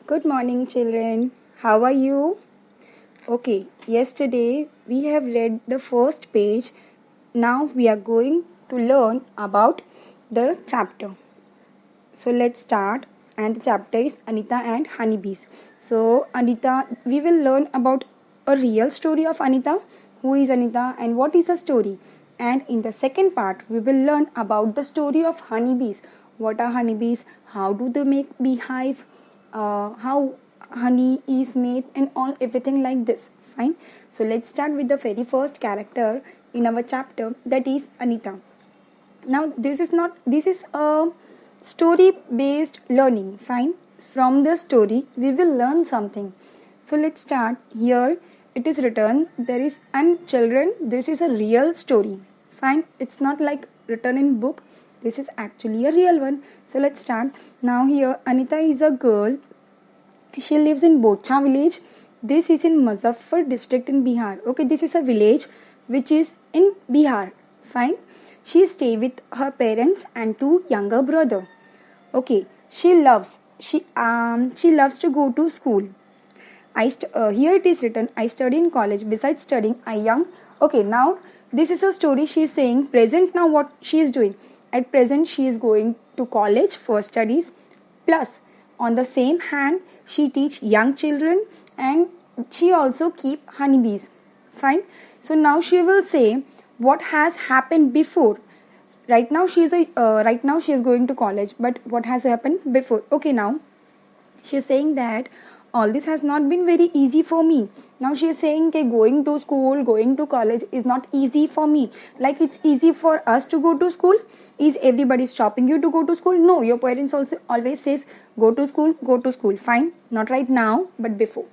Good morning, children. How are you? Okay, yesterday we have read the first page. Now we are going to learn about the chapter. So let's start. And the chapter is Anita and honeybees. So, Anita, we will learn about a real story of Anita. Who is Anita and what is her story? And in the second part, we will learn about the story of honeybees. What are honeybees? How do they make beehive? How honey is made and all everything like this. Fine. So let's start with the very first character in our chapter, that is Anita. Now this is a story based learning. Fine. From the story we will learn something. So let's start. Here it is written, there is, and children, this is a real story. Fine. It's not like written in book. This is actually a real one. So let's start. Now here Anita is a girl. She lives in Bocha village. This is in Muzaffar district in Bihar. Okay, this is a village which is in Bihar. Fine. She stays with her parents and two younger brother. Okay, she loves to go to school. Here it is written, I study in college. Besides studying, I young. Okay, now this is a story. She is saying present now what she is doing. At present, she is going to college for studies. Plus, on the same hand, she teach young children and she also keep honeybees. Fine. So now she will say what has happened before. Right now she is going to college, but what has happened before? Okay, now she is saying that all this has not been very easy for me. Now she is saying that going to school, going to college is not easy for me. Like it's easy for us to go to school. Is everybody stopping you to go to school? No, your parents also always says go to school, go to school. Fine, not right now, but before.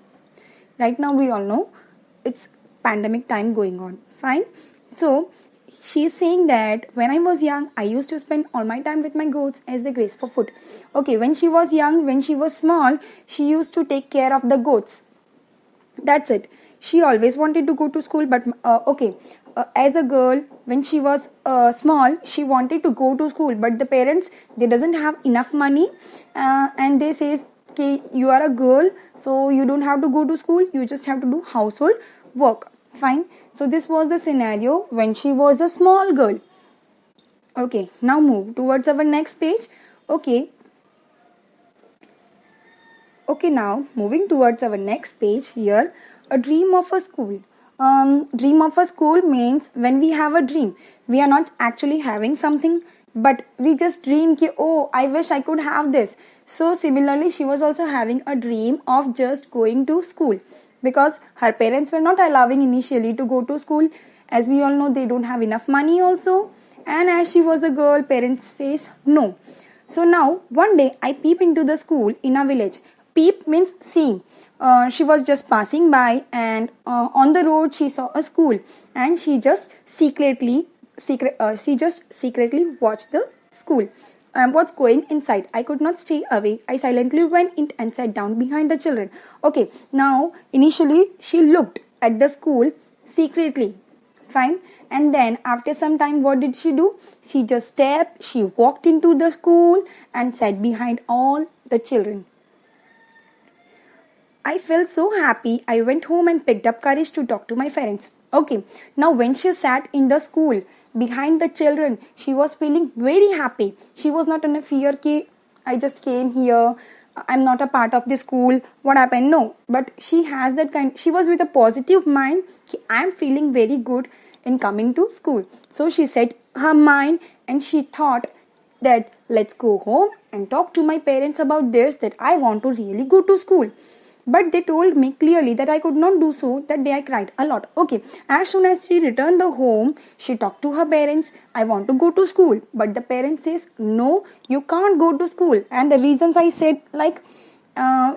Right now we all know it's pandemic time going on. Fine. So she is saying that when I was young, I used to spend all my time with my goats as they graze for food. Okay, when she was young, when she was small, she used to take care of the goats. That's it. She always wanted to go to school, but as a girl, when she was small, she wanted to go to school, but the parents, they doesn't have enough money, and they says, okay, you are a girl, so you don't have to go to school, you just have to do household work. Fine. So this was the scenario when she was a small girl. Okay, now move towards our next page. Okay, now moving towards our next page here, a dream of a school. Dream of a school means when we have a dream, we are not actually having something, but we just dream ki, oh, I wish I could have this. So similarly, she was also having a dream of just going to school, because her parents were not allowing initially to go to school. As we all know, they don't have enough money also, and as she was a girl, parents says no. So now one day I peep into the school in a village. Peep means seeing. She was just passing by, and on the road she saw a school, and she just secretly watched the school. What's going inside. I could not stay away. I silently went in and sat down behind the children. Okay, now initially she looked at the school secretly. Fine. And then after some time, what did she do? She just she walked into the school and sat behind all the children. I felt so happy. I went home and picked up courage to talk to my parents. Okay, now when she sat in the school behind the children, she was feeling very happy. She was not in a fear ki I just came here, I'm not a part of the school, what happened? No, but she has that she was with a positive mind ki I'm feeling very good in coming to school. So she set her mind and she thought that let's go home and talk to my parents about this, that I want to really go to school. But they told me clearly that I could not do so. That day I cried a lot. Okay, as soon as she returned the home, she talked to her parents. I want to go to school. But the parents says, no, you can't go to school. And the reasons I said, like,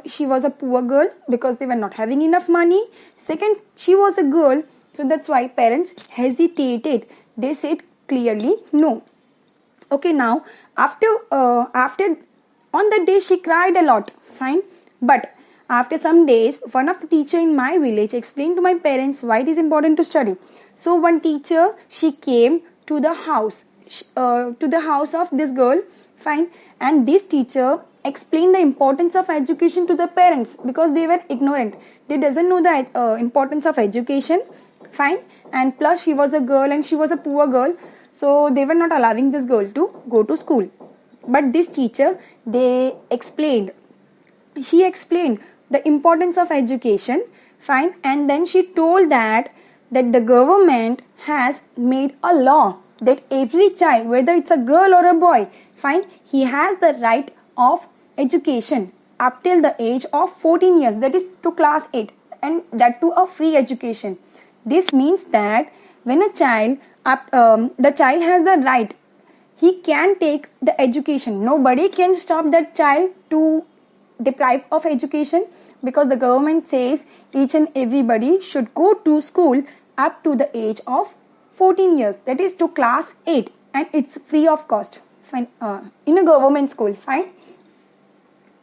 she was a poor girl because they were not having enough money. Second, she was a girl. So that's why parents hesitated. They said clearly, no. Okay, now, after on that day, she cried a lot. Fine. But after some days, one of the teacher in my village explained to my parents why it is important to study. So one teacher, she came to the house of this girl. Fine. And this teacher explain the importance of education to the parents because they were ignorant. They doesn't know the importance of education. Fine. And plus she was a girl and she was a poor girl, so they were not allowing this girl to go to school. But this teacher, she explained the importance of education. Fine. And then she told that the government has made a law that every child, whether it's a girl or a boy, fine, he has the right of education up till the age of 14 years, that is to class 8, and that to a free education. This means that when a child, the child has the right, he can take the education. Nobody can stop that child to deprive of education, because the government says each and everybody should go to school up to the age of 14 years, that is to class 8, and it's free of cost. Fine. In a government school. Fine.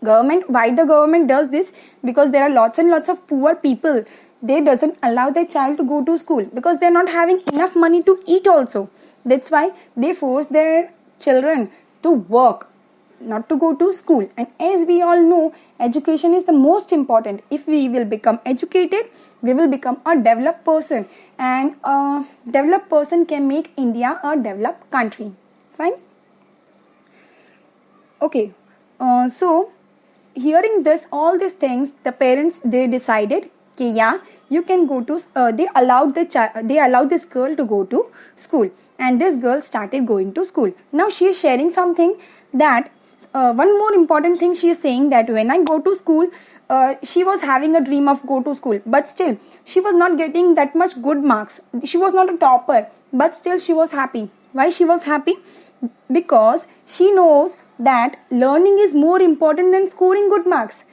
Why the government does this? Because there are lots and lots of poor people. They doesn't allow their child to go to school because they're not having enough money to eat also. That's why they force their children to work, not to go to school. And as we all know, education is the most important. If we will become educated, we will become a developed person, and a developed person can make India a developed country. Fine. Okay. So hearing this, all these things, the parents, they decided, okay, yeah, you can go to. They allowed this girl to go to school, and this girl started going to school. Now she is sharing something that. One more important thing she is saying, that when I go to school, she was having a dream of go to school, but still she was not getting that much good marks. She was not a topper, but still she was happy. Why she was happy? Because she knows that learning is more important than scoring good marks.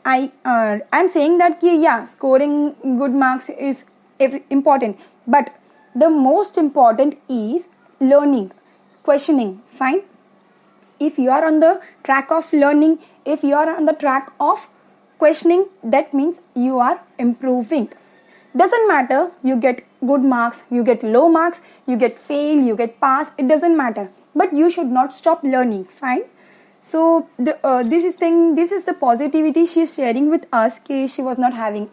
I'm saying that yeah, scoring good marks is important, but the most important is learning, questioning. Fine. If you are on the track of learning, if you are on the track of questioning, that means you are improving. Doesn't matter you get good marks, you get low marks, you get fail, you get pass, it doesn't matter. But you should not stop learning. Fine. So this is the positivity she is sharing with us. She was not having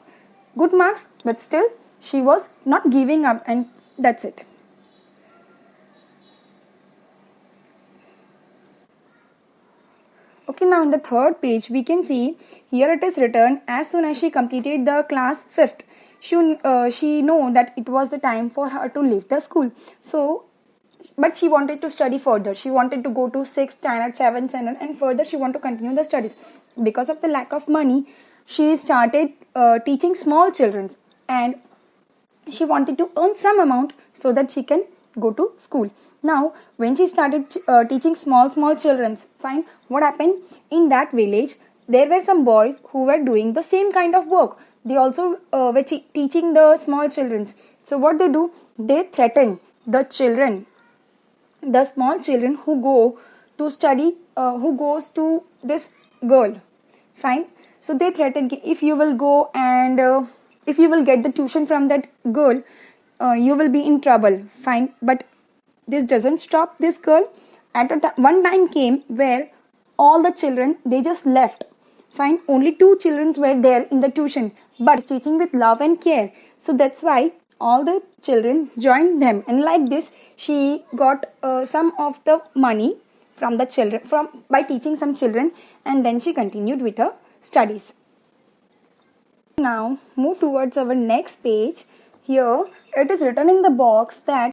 good marks, but still she was not giving up, and that's it. Okay, now in the third page, we can see here it is written, as soon as she completed the class 5th, she know that it was the time for her to leave the school. So, but she wanted to study further. She wanted to go to 6th standard, 7th standard, and further she wanted to continue the studies. Because of the lack of money, she started teaching small children, and she wanted to earn some amount so that she can go to school. Now, when she started teaching small children, fine, what happened? In that village, there were some boys who were doing the same kind of work. They also were teaching the small children. So what they do? They threaten the children, the small children who go to study, who goes to this girl. Fine. So they threaten, if you will go and if you will get the tuition from that girl, you will be in trouble. Fine. But this doesn't stop this girl. One time came where all the children, they just left. Fine. Only 2 children were there in the tuition, but teaching with love and care. So that's why all the children joined them, and like this she got some of the money from the children by teaching some children, and then she continued with her studies. Now move towards our next page. Here it is written in the box that